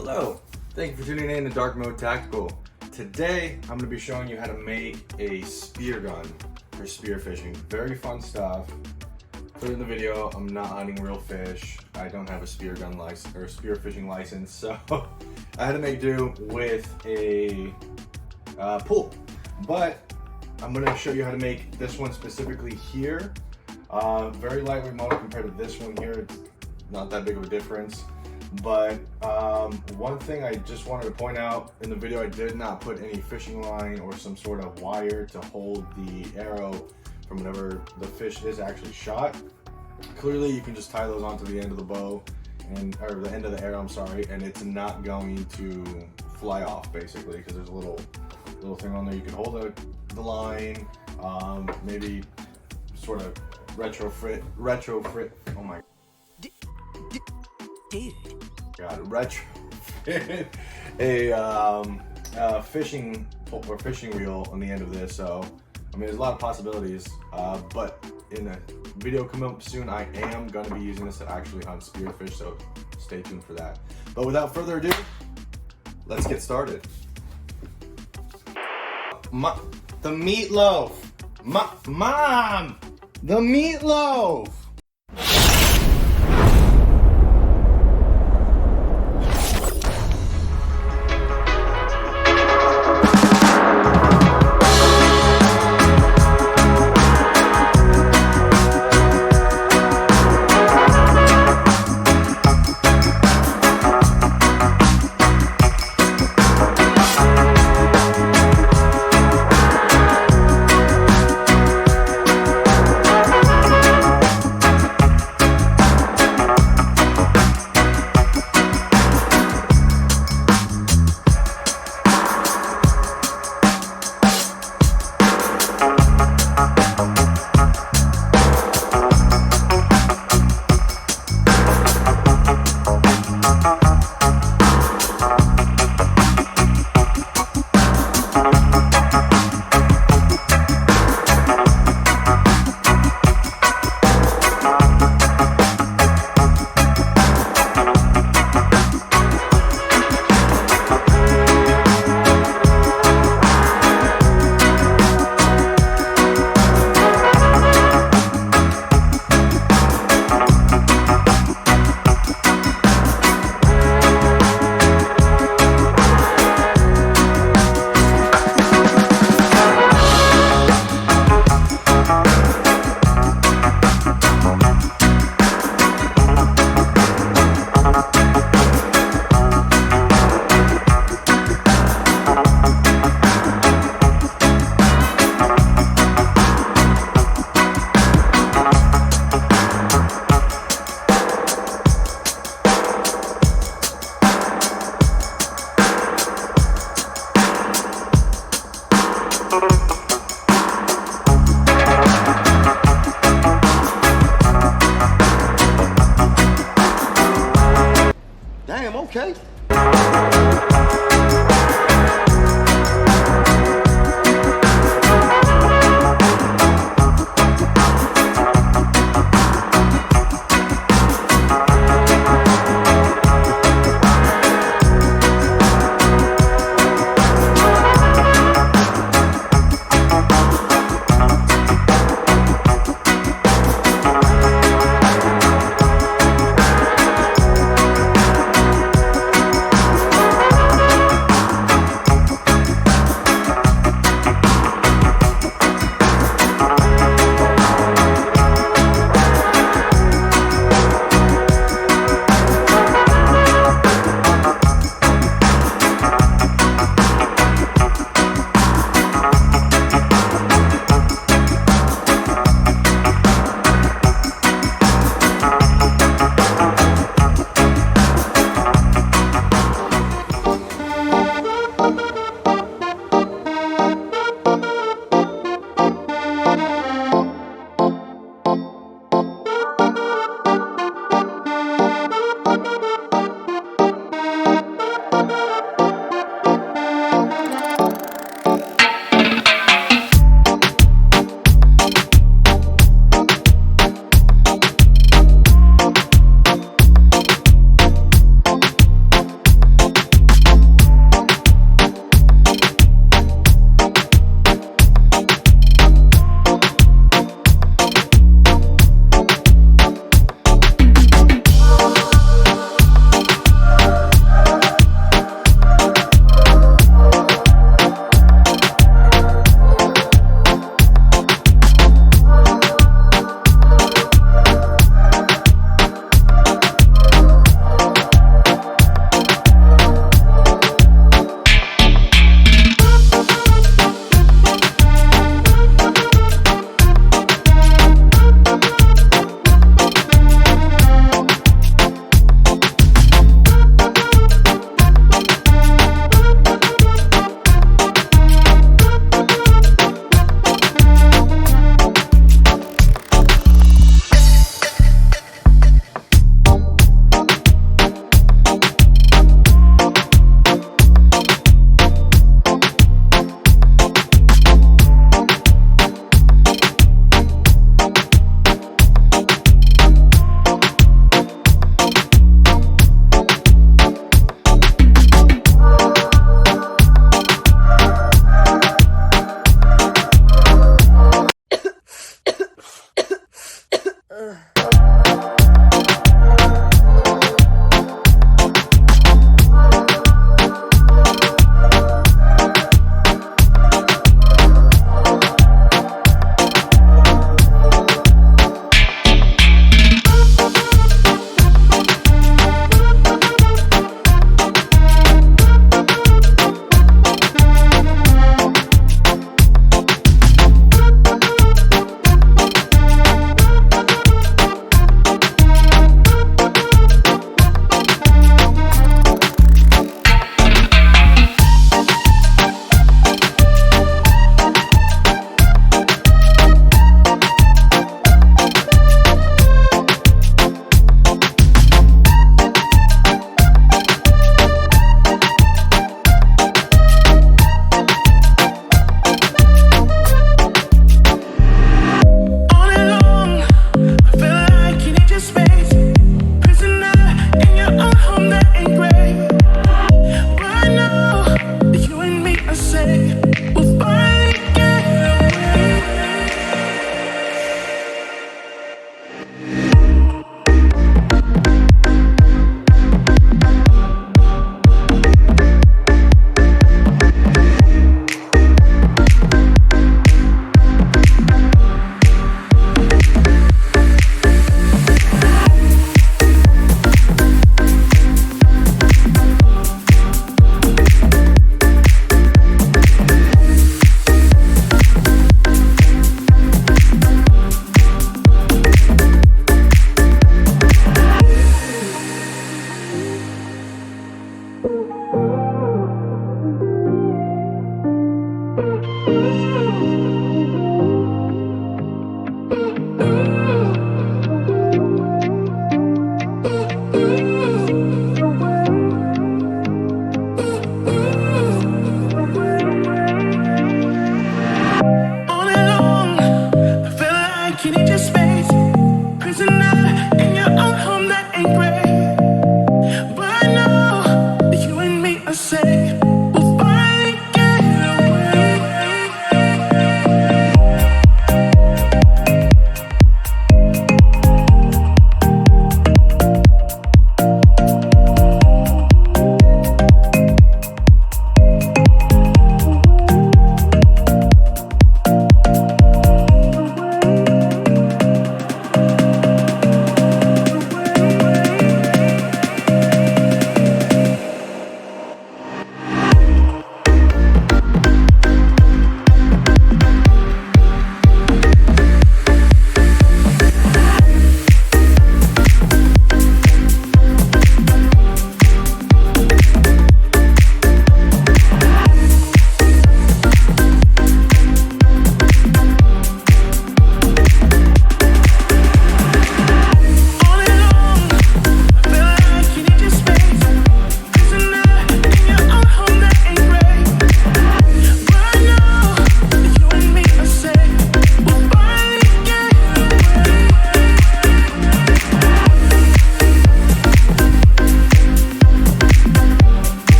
Hello, thank you for tuning in to Dark Mode Tactical. Today I'm going to be showing you how to make a spear gun for spearfishing. Very fun stuff. Clear in the video, I'm not hunting real fish. I don't have a spear gun license or spearfishing license, so I had to make do with a pool. But I'm going to show you how to make this one specifically here. Very lightweight model compared to this one here. It's not that big of a difference. But one thing I just wanted to point out in the video, I did not put any fishing line or some sort of wire to hold the arrow from whenever the fish is actually shot. Clearly you can just tie those onto the end of the bow or the end of the arrow, I'm sorry, and it's not going to fly off basically because there's a little thing on there. You can hold the line, maybe sort of retrofit, oh my Dude. God, retrofit a fishing reel on the end of this. So, I mean, there's a lot of possibilities. But in a video coming up soon, I am going to be using this to actually hunt spearfish. So, stay tuned for that. But without further ado, let's get started. The meatloaf, Mom, the meatloaf. Damn, okay.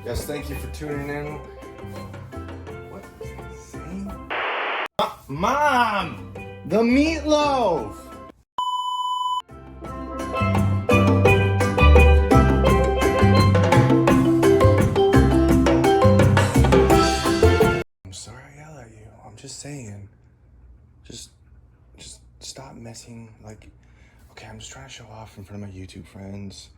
Yes, thank you for tuning in. What is that saying? Mom! The meatloaf! I'm sorry I yell at you. I'm just saying. Just stop messing. Like, okay, I'm just trying to show off in front of my YouTube friends.